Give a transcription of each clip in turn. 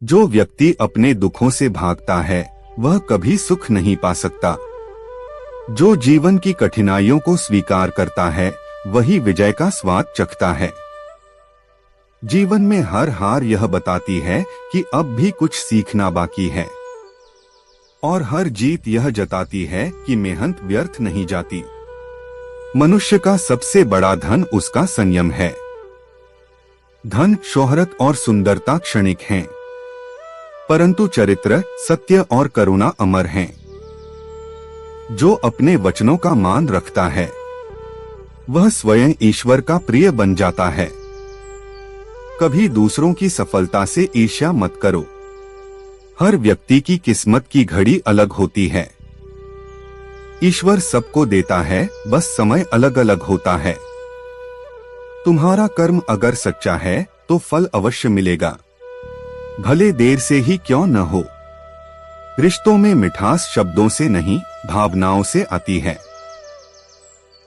जो व्यक्ति अपने दुखों से भागता है वह कभी सुख नहीं पा सकता। जो जीवन की कठिनाइयों को स्वीकार करता है वही विजय का स्वाद चखता है। जीवन में हर हार यह बताती है कि अब भी कुछ सीखना बाकी है, और हर जीत यह जताती है कि मेहनत व्यर्थ नहीं जाती। मनुष्य का सबसे बड़ा धन उसका संयम है। धन, शोहरत और सुंदरता क्षणिक हैं, परंतु चरित्र, सत्य और करुणा अमर हैं। जो अपने वचनों का मान रखता है वह स्वयं ईश्वर का प्रिय बन जाता है। कभी दूसरों की सफलता से ईर्ष्या मत करो। हर व्यक्ति की किस्मत की घड़ी अलग होती है। ईश्वर सबको देता है, बस समय अलग अलग होता है। तुम्हारा कर्म अगर सच्चा है तो फल अवश्य मिलेगा, भले देर से ही क्यों न हो। रिश्तों में मिठास शब्दों से नहीं, भावनाओं से आती है।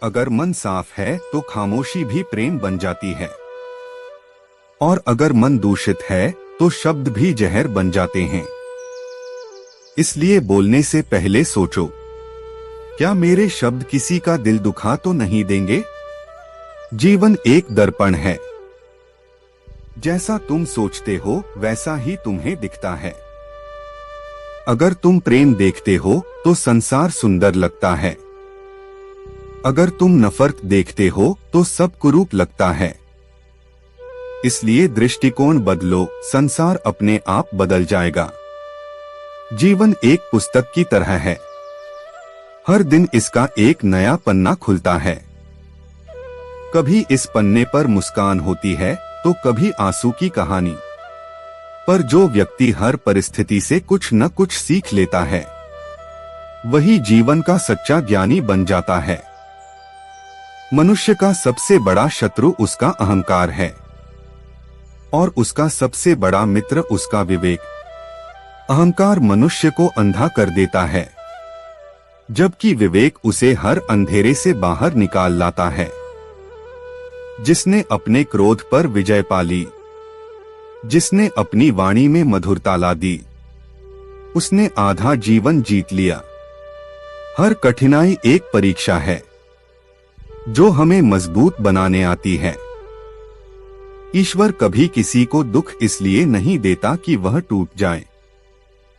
अगर मन साफ है तो खामोशी भी प्रेम बन जाती है, और अगर मन दूषित है तो शब्द भी जहर बन जाते हैं। इसलिए बोलने से पहले सोचो, क्या मेरे शब्द किसी का दिल दुखा तो नहीं देंगे? जीवन एक दर्पण है, जैसा तुम सोचते हो वैसा ही तुम्हें दिखता है। अगर तुम प्रेम देखते हो तो संसार सुंदर लगता है, अगर तुम नफरत देखते हो तो सब कुरूप लगता है। इसलिए दृष्टिकोण बदलो, संसार अपने आप बदल जाएगा। जीवन एक पुस्तक की तरह है, हर दिन इसका एक नया पन्ना खुलता है। कभी इस पन्ने पर मुस्कान होती है तो कभी आंसू की कहानी, पर जो व्यक्ति हर परिस्थिति से कुछ न कुछ सीख लेता है वही जीवन का सच्चा ज्ञानी बन जाता है। मनुष्य का सबसे बड़ा शत्रु उसका अहंकार है, और उसका सबसे बड़ा मित्र उसका विवेक। अहंकार मनुष्य को अंधा कर देता है, जबकि विवेक उसे हर अंधेरे से बाहर निकाल लाता है। जिसने अपने क्रोध पर विजय पा ली, जिसने अपनी वाणी में मधुरता ला दी, उसने आधा जीवन जीत लिया। हर कठिनाई एक परीक्षा है जो हमें मजबूत बनाने आती है। ईश्वर कभी किसी को दुख इसलिए नहीं देता कि वह टूट जाए,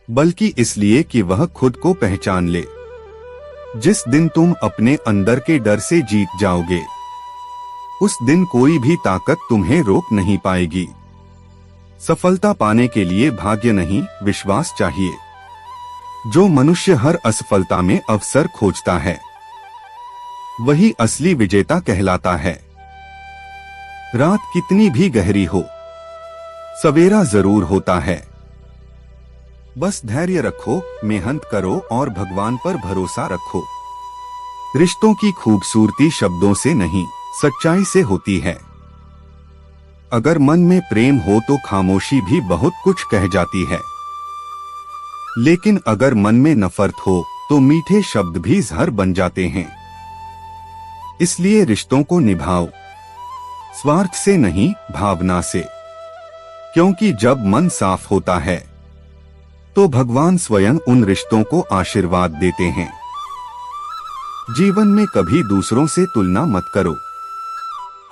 बल्कि इसलिए कि वह खुद को पहचान ले। जिस दिन तुम अपने अंदर के डर से जीत जाओगे, उस दिन कोई भी ताकत तुम्हें रोक नहीं पाएगी। सफलता पाने के लिए भाग्य नहीं, विश्वास चाहिए। जो मनुष्य हर असफलता में अवसर खोजता है वही असली विजेता कहलाता है। रात कितनी भी गहरी हो, सवेरा जरूर होता है। बस धैर्य रखो, मेहनत करो और भगवान पर भरोसा रखो। रिश्तों की खूबसूरती शब्दों से नहीं, सच्चाई से होती है। अगर मन में प्रेम हो तो खामोशी भी बहुत कुछ कह जाती है, लेकिन अगर मन में नफरत हो तो मीठे शब्द भी जहर बन जाते हैं। इसलिए रिश्तों को निभाओ, स्वार्थ से नहीं, भावना से। क्योंकि जब मन साफ होता है तो भगवान स्वयं उन रिश्तों को आशीर्वाद देते हैं। जीवन में कभी दूसरों से तुलना मत करो।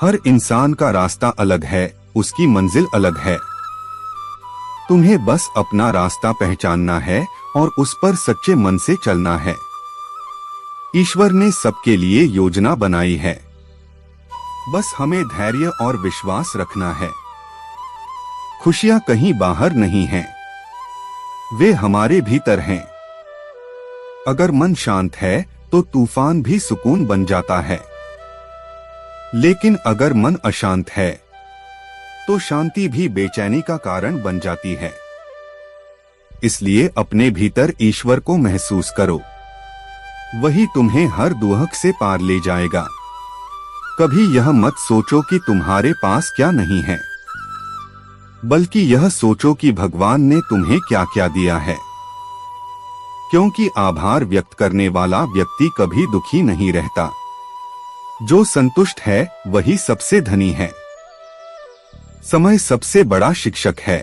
हर इंसान का रास्ता अलग है, उसकी मंजिल अलग है। तुम्हें बस अपना रास्ता पहचानना है और उस पर सच्चे मन से चलना है। ईश्वर ने सबके लिए योजना बनाई है, बस हमें धैर्य और विश्वास रखना है। खुशियां कहीं बाहर नहीं हैं, वे हमारे भीतर हैं। अगर मन शांत है तो तूफान भी सुकून बन जाता है, लेकिन अगर मन अशांत है तो शांति भी बेचैनी का कारण बन जाती है। इसलिए अपने भीतर ईश्वर को महसूस करो, वही तुम्हें हर दुहक से पार ले जाएगा। कभी यह मत सोचो कि तुम्हारे पास क्या नहीं है, बल्कि यह सोचो कि भगवान ने तुम्हें क्या क्या दिया है। क्योंकि आभार व्यक्त करने वाला व्यक्ति कभी दुखी नहीं रहता। जो संतुष्ट है वही सबसे धनी है। समय सबसे बड़ा शिक्षक है।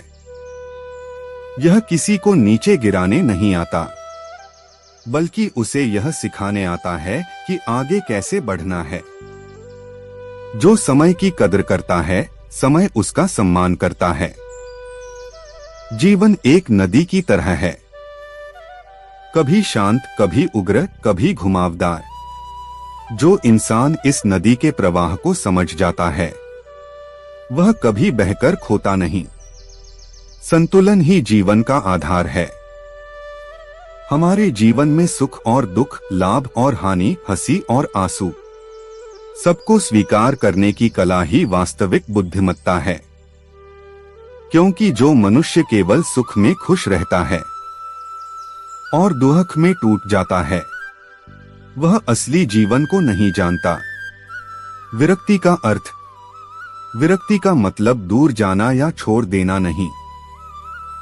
यह किसी को नीचे गिराने नहीं आता, बल्कि उसे यह सिखाने आता है कि आगे कैसे बढ़ना है। जो समय की कदर करता है, समय उसका सम्मान करता है। जीवन एक नदी की तरह है, कभी शांत, कभी उग्र, कभी घुमावदार। जो इंसान इस नदी के प्रवाह को समझ जाता है, वह कभी बहकर खोता नहीं। संतुलन ही जीवन का आधार है। हमारे जीवन में सुख और दुख, लाभ और हानि, हंसी और आंसू, सबको स्वीकार करने की कला ही वास्तविक बुद्धिमत्ता है। क्योंकि जो मनुष्य केवल सुख में खुश रहता है और दुख में टूट जाता है, वह असली जीवन को नहीं जानता। विरक्ति का अर्थ, विरक्ति का मतलब दूर जाना या छोड़ देना नहीं,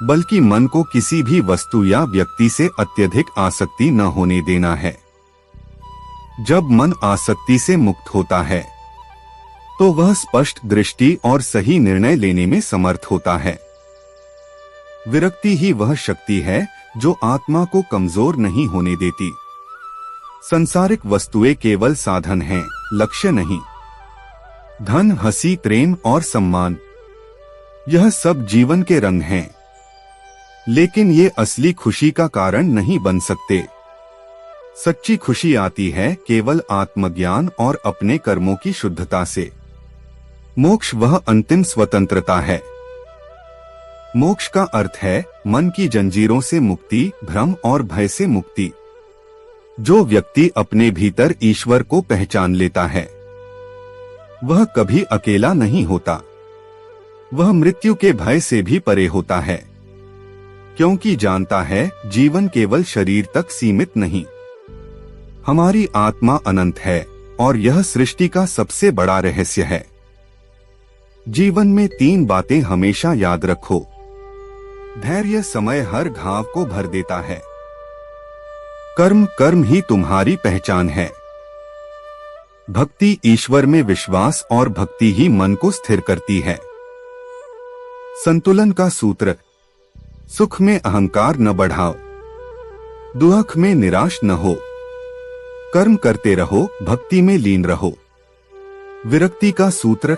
बल्कि मन को किसी भी वस्तु या व्यक्ति से अत्यधिक आसक्ति न होने देना है। जब मन आसक्ति से मुक्त होता है, तो वह स्पष्ट दृष्टि और सही निर्णय लेने में समर्थ होता है। विरक्ति ही वह शक्ति है जो आत्मा को कमजोर नहीं होने देती। संसारिक वस्तुएं केवल साधन हैं, लक्ष्य नहीं। धन, हंसी, प्रेम और सम्मान, यह सब जीवन के रंग हैं, लेकिन ये असली खुशी का कारण नहीं बन सकते। सच्ची खुशी आती है केवल आत्मज्ञान और अपने कर्मों की शुद्धता से। मोक्ष वह अंतिम स्वतंत्रता है। मोक्ष का अर्थ है मन की जंजीरों से मुक्ति, भ्रम और भय से मुक्ति। जो व्यक्ति अपने भीतर ईश्वर को पहचान लेता है, वह कभी अकेला नहीं होता। वह मृत्यु के भय से भी परे होता है, क्योंकि जानता है जीवन केवल शरीर तक सीमित नहीं। हमारी आत्मा अनंत है और यह सृष्टि का सबसे बड़ा रहस्य है। जीवन में 3 बातें हमेशा याद रखो। धैर्य समय हर घाव को भर देता है। कर्म, कर्म ही तुम्हारी पहचान है। भक्ति, ईश्वर में विश्वास और भक्ति ही मन को स्थिर करती है। संतुलन का सूत्र, सुख में अहंकार न बढ़ाओ, दुख में निराश न हो, कर्म करते रहो, भक्ति में लीन रहो। विरक्ति का सूत्र,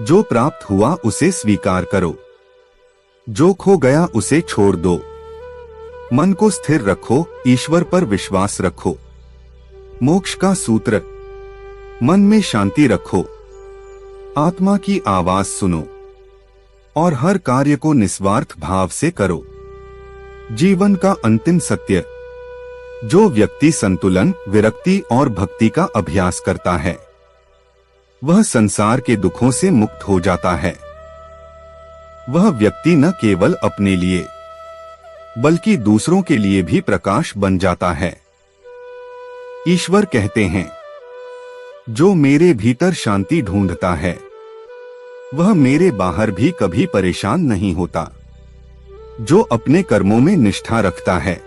जो प्राप्त हुआ उसे स्वीकार करो, जो खो गया उसे छोड़ दो। मन को स्थिर रखो, ईश्वर पर विश्वास रखो। मोक्ष का सूत्र, मन में शांति रखो, आत्मा की आवाज सुनो और हर कार्य को निस्वार्थ भाव से करो। जीवन का अंतिम सत्य, जो व्यक्ति संतुलन, विरक्ति और भक्ति का अभ्यास करता है, वह संसार के दुखों से मुक्त हो जाता है। वह व्यक्ति न केवल अपने लिए, बल्कि दूसरों के लिए भी प्रकाश बन जाता है। ईश्वर कहते हैं, जो मेरे भीतर शांति ढूंढता है, वह मेरे बाहर भी कभी परेशान नहीं होता। जो अपने कर्मों में निष्ठा रखता है,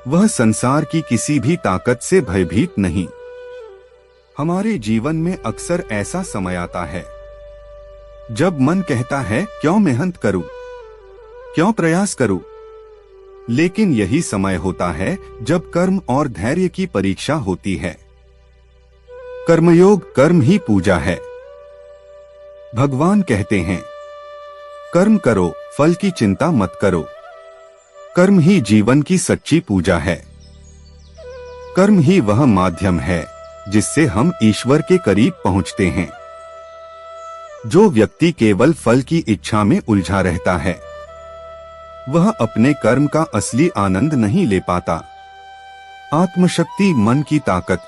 वह संसार की किसी भी ताकत से भयभीत नहीं। हमारे जीवन में अक्सर ऐसा समय आता है जब मन कहता है, क्यों मेहनत करूं, क्यों प्रयास करूं। लेकिन यही समय होता है जब कर्म और धैर्य की परीक्षा होती है। कर्मयोग, कर्म ही पूजा है। भगवान कहते हैं, कर्म करो, फल की चिंता मत करो। कर्म ही जीवन की सच्ची पूजा है। कर्म ही वह माध्यम है जिससे हम ईश्वर के करीब पहुंचते हैं। जो व्यक्ति केवल फल की इच्छा में उलझा रहता है, वह अपने कर्म का असली आनंद नहीं ले पाता। आत्मशक्ति, मन की ताकत,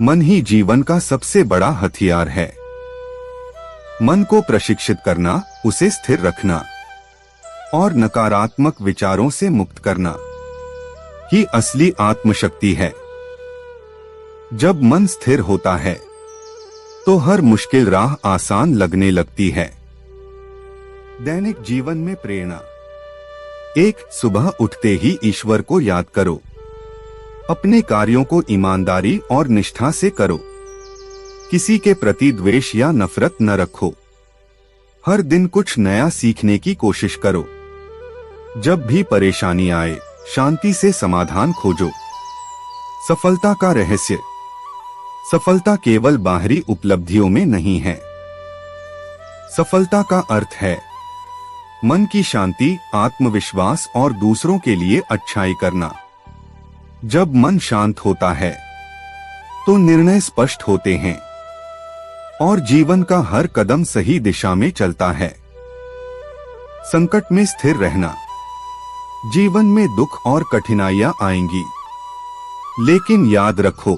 मन ही जीवन का सबसे बड़ा हथियार है। मन को प्रशिक्षित करना, उसे स्थिर रखना और नकारात्मक विचारों से मुक्त करना ही असली आत्मशक्ति है। जब मन स्थिर होता है, तो हर मुश्किल राह आसान लगने लगती है। दैनिक जीवन में प्रेरणा, 1. सुबह उठते ही ईश्वर को याद करो। अपने कार्यों को ईमानदारी और निष्ठा से करो। किसी के प्रति द्वेष या नफरत न रखो। हर दिन कुछ नया सीखने की कोशिश करो। जब भी परेशानी आए, शांति से समाधान खोजो। सफलता का रहस्य। सफलता केवल बाहरी उपलब्धियों में नहीं है। सफलता का अर्थ है मन की शांति, आत्मविश्वास और दूसरों के लिए अच्छाई करना। जब मन शांत होता है तो निर्णय स्पष्ट होते हैं और जीवन का हर कदम सही दिशा में चलता है। संकट में स्थिर रहना। जीवन में दुख और कठिनाइयां आएंगी, लेकिन याद रखो,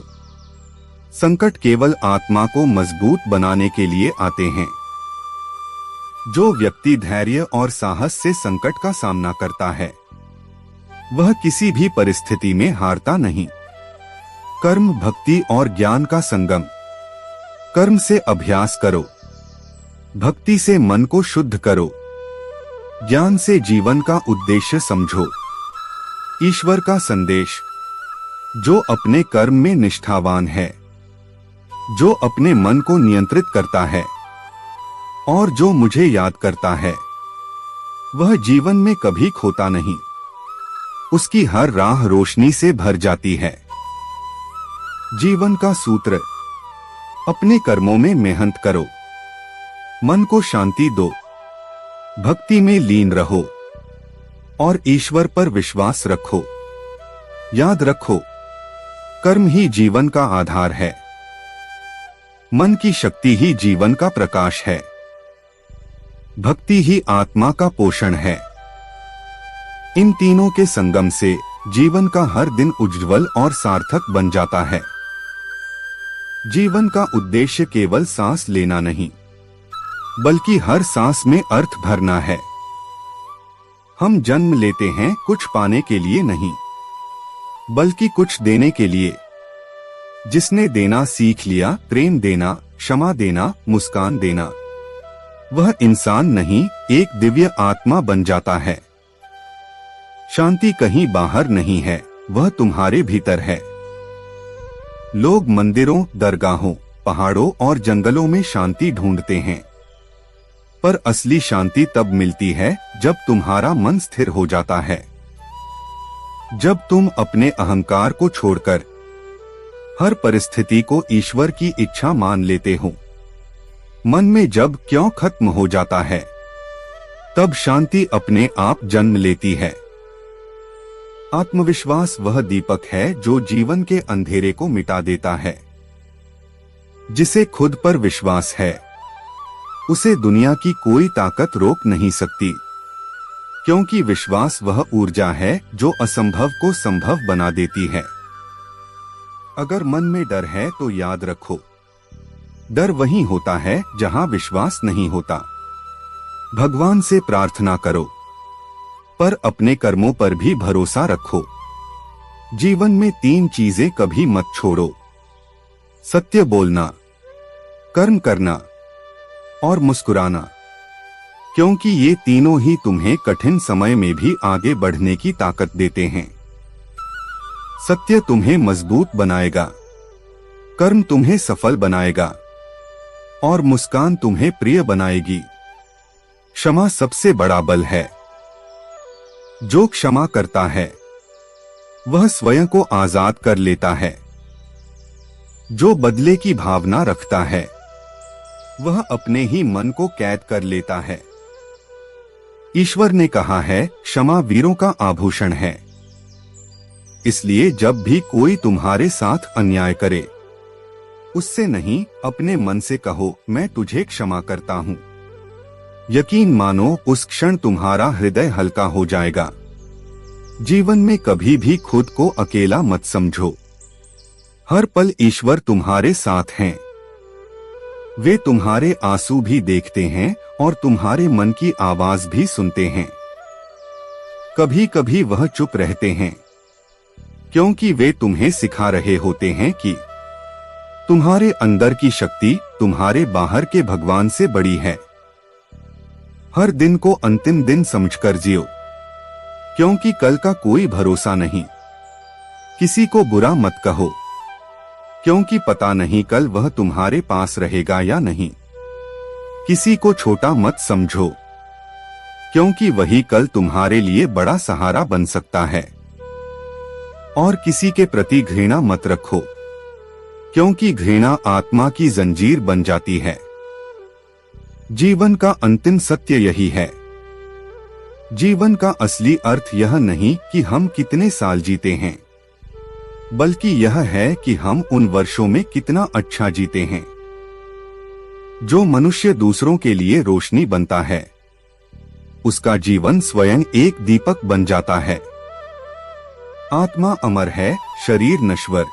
संकट केवल आत्मा को मजबूत बनाने के लिए आते हैं। जो व्यक्ति धैर्य और साहस से संकट का सामना करता है, वह किसी भी परिस्थिति में हारता नहीं। कर्म, भक्ति और ज्ञान का संगम। कर्म से अभ्यास करो, भक्ति से मन को शुद्ध करो, ज्ञान से जीवन का उद्देश्य समझो। ईश्वर का संदेश। जो अपने कर्म में निष्ठावान है, जो अपने मन को नियंत्रित करता है और जो मुझे याद करता है, वह जीवन में कभी खोता नहीं। उसकी हर राह रोशनी से भर जाती है। जीवन का सूत्र। अपने कर्मों में मेहनत करो, मन को शांति दो, भक्ति में लीन रहो और ईश्वर पर विश्वास रखो। याद रखो, कर्म ही जीवन का आधार है। मन की शक्ति ही जीवन का प्रकाश है। भक्ति ही आत्मा का पोषण है। इन तीनों के संगम से जीवन का हर दिन उज्ज्वल और सार्थक बन जाता है। जीवन का उद्देश्य केवल सांस लेना नहीं, बल्कि हर सांस में अर्थ भरना है। हम जन्म लेते हैं कुछ पाने के लिए नहीं, बल्कि कुछ देने के लिए। जिसने देना सीख लिया, प्रेम देना, क्षमा देना, मुस्कान देना, वह इंसान नहीं, एक दिव्य आत्मा बन जाता है। शांति कहीं बाहर नहीं है, वह तुम्हारे भीतर है। लोग मंदिरों, दरगाहों, पहाड़ों और जंगलों में शांति ढूंढते हैं, पर असली शांति तब मिलती है जब तुम्हारा मन स्थिर हो जाता है। जब तुम अपने अहंकार को छोड़कर हर परिस्थिति को ईश्वर की इच्छा मान लेते हो। मन में जब क्यों खत्म हो जाता है, तब शांति अपने आप जन्म लेती है। आत्मविश्वास वह दीपक है जो जीवन के अंधेरे को मिटा देता है। जिसे खुद पर विश्वास है, उसे दुनिया की कोई ताकत रोक नहीं सकती, क्योंकि विश्वास वह ऊर्जा है जो असंभव को संभव बना देती है। अगर मन में डर है तो याद रखो, डर वहीं होता है जहां विश्वास नहीं होता। भगवान से प्रार्थना करो, पर अपने कर्मों पर भी भरोसा रखो। जीवन में 3 चीजें कभी मत छोड़ो: सत्य बोलना, कर्म करना और मुस्कुराना, क्योंकि ये तीनों ही तुम्हें कठिन समय में भी आगे बढ़ने की ताकत देते हैं। सत्य तुम्हें मजबूत बनाएगा, कर्म तुम्हें सफल बनाएगा और मुस्कान तुम्हें प्रिय बनाएगी। क्षमा सबसे बड़ा बल है। जो क्षमा करता है, वह स्वयं को आजाद कर लेता है। जो बदले की भावना रखता है, वह अपने ही मन को कैद कर लेता है। ईश्वर ने कहा है, क्षमा वीरों का आभूषण है। इसलिए जब भी कोई तुम्हारे साथ अन्याय करे, उससे नहीं, अपने मन से कहो, मैं तुझे क्षमा करता हूं। यकीन मानो, उस क्षण तुम्हारा हृदय हल्का हो जाएगा। जीवन में कभी भी खुद को अकेला मत समझो। हर पल ईश्वर तुम्हारे साथ हैं। वे तुम्हारे आंसू भी देखते हैं और तुम्हारे मन की आवाज भी सुनते हैं। कभी कभी वह चुप रहते हैं, क्योंकि वे तुम्हें सिखा रहे होते हैं कि तुम्हारे अंदर की शक्ति तुम्हारे बाहर के भगवान से बड़ी है। हर दिन को अंतिम दिन समझकर जियो, क्योंकि कल का कोई भरोसा नहीं। किसी को बुरा मत कहो, क्योंकि पता नहीं कल वह तुम्हारे पास रहेगा या नहीं। किसी को छोटा मत समझो, क्योंकि वही कल तुम्हारे लिए बड़ा सहारा बन सकता है। और किसी के प्रति घृणा मत रखो, क्योंकि घृणा आत्मा की जंजीर बन जाती है। जीवन का अंतिम सत्य यही है। जीवन का असली अर्थ यह नहीं कि हम कितने साल जीते हैं, बल्कि यह है कि हम उन वर्षों में कितना अच्छा जीते हैं। जो मनुष्य दूसरों के लिए रोशनी बनता है, उसका जीवन स्वयं एक दीपक बन जाता है। आत्मा अमर है, शरीर नश्वर।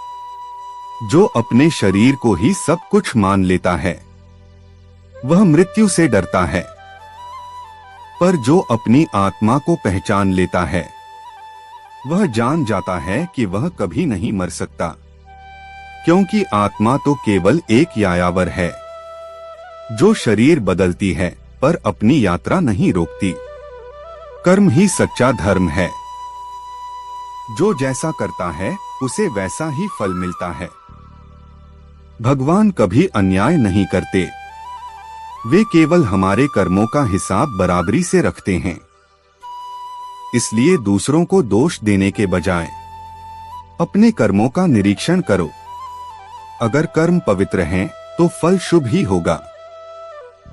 जो अपने शरीर को ही सब कुछ मान लेता है, वह मृत्यु से डरता है। पर जो अपनी आत्मा को पहचान लेता है, वह जान जाता है कि वह कभी नहीं मर सकता, क्योंकि आत्मा तो केवल एक यायावर है, जो शरीर बदलती है पर अपनी यात्रा नहीं रोकती। कर्म ही सच्चा धर्म है। जो जैसा करता है उसे वैसा ही फल मिलता है। भगवान कभी अन्याय नहीं करते। वे केवल हमारे कर्मों का हिसाब बराबरी से रखते हैं। इसलिए दूसरों को दोष देने के बजाय अपने कर्मों का निरीक्षण करो। अगर कर्म पवित्र हैं, तो फल शुभ ही होगा,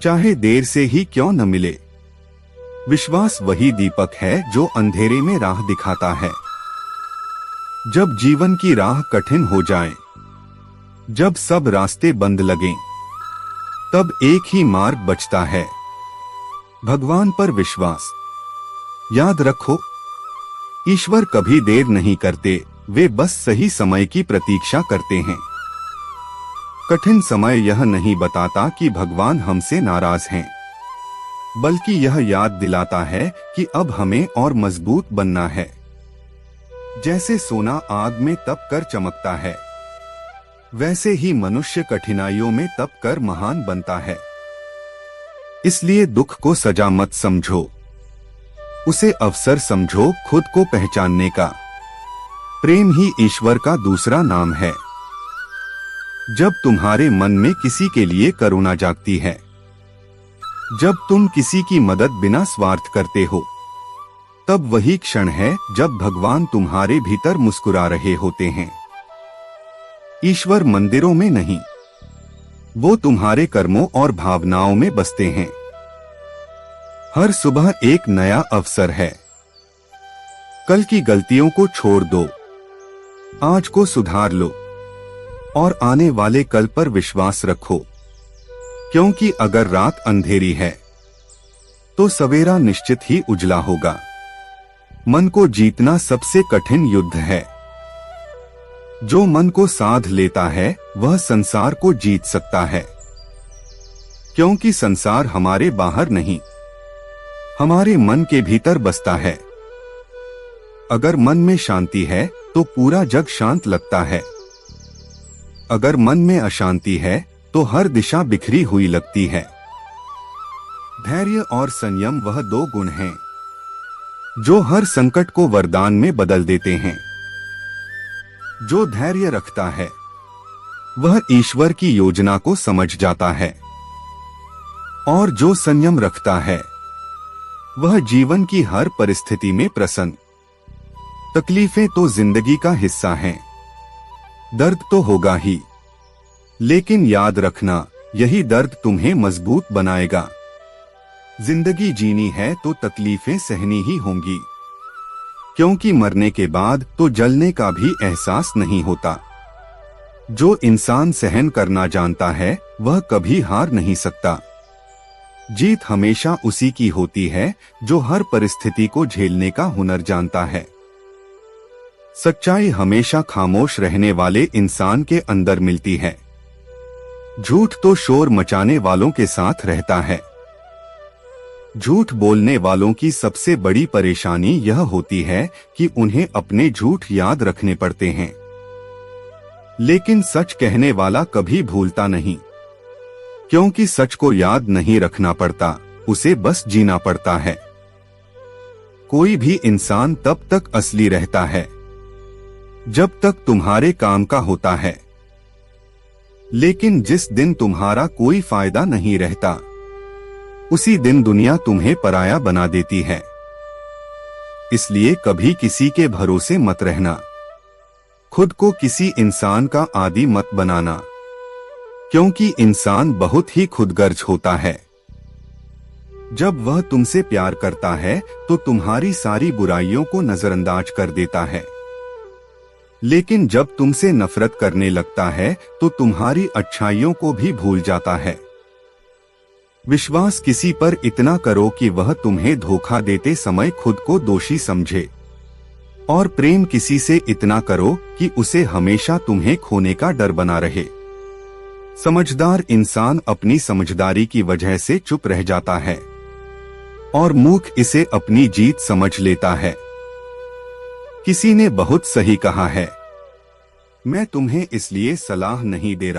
चाहे देर से ही क्यों न मिले। विश्वास वही दीपक है जो अंधेरे में राह दिखाता है। जब जीवन की राह कठिन हो जाए, जब सब रास्ते बंद लगें, तब एक ही मार्ग बचता है, भगवान पर विश्वास। याद रखो, ईश्वर कभी देर नहीं करते, वे बस सही समय की प्रतीक्षा करते हैं। कठिन समय यह नहीं बताता कि भगवान हमसे नाराज हैं, बल्कि यह याद दिलाता है कि अब हमें और मजबूत बनना है। जैसे सोना आग में तप कर चमकता है, वैसे ही मनुष्य कठिनाइयों में तप कर महान बनता है। इसलिए दुख को सजा मत समझो, उसे अवसर समझो खुद को पहचानने का। प्रेम ही ईश्वर का दूसरा नाम है। जब तुम्हारे मन में किसी के लिए करुणा जागती है, जब तुम किसी की मदद बिना स्वार्थ करते हो, तब वही क्षण है जब भगवान तुम्हारे भीतर मुस्कुरा रहे होते हैं। ईश्वर मंदिरों में नहीं, वो तुम्हारे कर्मों और भावनाओं में बसते हैं। हर सुबह एक नया अवसर है। कल की गलतियों को छोड़ दो, आज को सुधार लो और आने वाले कल पर विश्वास रखो, क्योंकि अगर रात अंधेरी है तो सवेरा निश्चित ही उजला होगा। मन को जीतना सबसे कठिन युद्ध है। जो मन को साध लेता है, वह संसार को जीत सकता है, क्योंकि संसार हमारे बाहर नहीं, हमारे मन के भीतर बसता है। अगर मन में शांति है तो पूरा जग शांत लगता है। अगर मन में अशांति है तो हर दिशा बिखरी हुई लगती है। धैर्य और संयम वह दो गुण हैं जो हर संकट को वरदान में बदल देते हैं। जो धैर्य रखता है, वह ईश्वर की योजना को समझ जाता है, और जो संयम रखता है, वह जीवन की हर परिस्थिति में प्रसन्न। तकलीफें तो जिंदगी का हिस्सा हैं, दर्द तो होगा ही, लेकिन याद रखना, यही दर्द तुम्हें मजबूत बनाएगा। जिंदगी जीनी है तो तकलीफें सहनी ही होंगी, क्योंकि मरने के बाद तो जलने का भी एहसास नहीं होता। जो इंसान सहन करना जानता है, वह कभी हार नहीं सकता। जीत हमेशा उसी की होती है जो हर परिस्थिति को झेलने का हुनर जानता है। सच्चाई हमेशा खामोश रहने वाले इंसान के अंदर मिलती है। झूठ तो शोर मचाने वालों के साथ रहता है। झूठ बोलने वालों की सबसे बड़ी परेशानी यह होती है कि उन्हें अपने झूठ याद रखने पड़ते हैं, लेकिन सच कहने वाला कभी भूलता नहीं, क्योंकि सच को याद नहीं रखना पड़ता, उसे बस जीना पड़ता है। कोई भी इंसान तब तक असली रहता है जब तक तुम्हारे काम का होता है, लेकिन जिस दिन तुम्हारा कोई फायदा नहीं रहता, उसी दिन दुनिया तुम्हें पराया बना देती है। इसलिए कभी किसी के भरोसे मत रहना। खुद को किसी इंसान का आदी मत बनाना, क्योंकि इंसान बहुत ही खुदगर्ज होता है। जब वह तुमसे प्यार करता है तो तुम्हारी सारी बुराइयों को नजरअंदाज कर देता है, लेकिन जब तुमसे नफरत करने लगता है तो तुम्हारी अच्छाइयों को भी भूल जाता है। विश्वास किसी पर इतना करो कि वह तुम्हें धोखा देते समय खुद को दोषी समझे, और प्रेम किसी से इतना करो कि उसे हमेशा तुम्हें खोने का डर बना रहे। समझदार इंसान अपनी समझदारी की वजह से चुप रह जाता है, और मूर्ख इसे अपनी जीत समझ लेता है। किसी ने बहुत सही कहा है, मैं तुम्हें इसलिए सलाह नहीं दे रहा